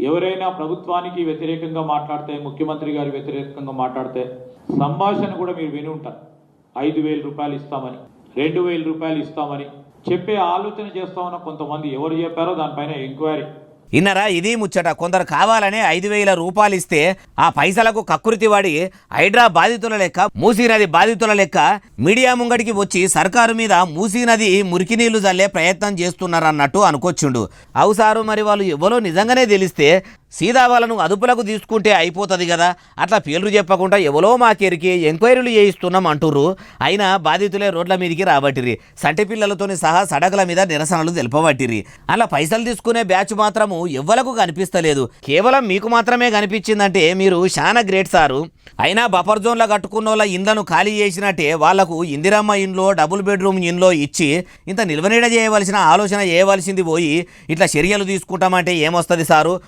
ఎవరైనా ప్రభుత్వానికి వ్యతిరేకంగా మాట్లాడితే, ముఖ్యమంత్రి గారి వ్యతిరేకంగా మాట్లాడితే సంభాషణ కూడా మీరు విని ఉంటారు. 5,000 రూపాయలు ఇస్తామని, 2,000 రూపాయలు ఇస్తామని చెప్పే ఆలోచన చేస్తా ఉన్న కొంతమంది ఎవరు చెప్పారో దానిపైన ఎంక్వైరీ. ఇన్నరా ఇది ముచ్చట. కొందరు కావాలనే 5,000 రూపాయలు ఇస్తే ఆ పైసలకు కక్కుర్తి వాడి హైడ్రా బాధితుల లెక్క, మూసీ నది బాధితుల లెక్క మీడియా ముంగడికి వచ్చి సర్కారు మీద మూసీ నది మురికి నీళ్లు జల్లే ప్రయత్నం చేస్తున్నారన్నట్టు అనుకొచ్చిండు. అవుసారు మరి వాళ్ళు ఎవరో నిజంగానే తెలిస్తే సీదా వాళ్ళను అదుపులకు తీసుకుంటే అయిపోతుంది కదా. అట్లా పేర్లు చెప్పకుండా ఎవరో మాకెరికి ఎంక్వైరీలు చేయిస్తున్నాం అంటుర్రు. అయినా బాధితులే రోడ్ల మీదకి రాబట్టిరి. సంటి పిల్లలతోని సహా సడకుల మీద నిరసనలు తెలుపబట్టిరి. అలా పైసలు తీసుకునే బ్యాచ్ మాత్రము ఎవ్వలకు కనిపిస్తలేదు. కేవలం మీకు మాత్రమే కనిపించిందంటే మీరు చాలా గ్రేట్ సారు. అయినా బఫర్ జోన్లో కట్టుకున్న వాళ్ళ ఇండ్లను ఖాళీ చేసినట్టే వాళ్లకు ఇందిరమ్మ ఇండ్లో, డబుల్ బెడ్రూమ్ ఇండ్లో ఇచ్చి ఇంత నిల్వనీడ చేయవలసిన ఆలోచన చేయవలసింది పోయి ఇట్లా చర్యలు తీసుకుంటామంటే ఏమొస్తుంది సారు?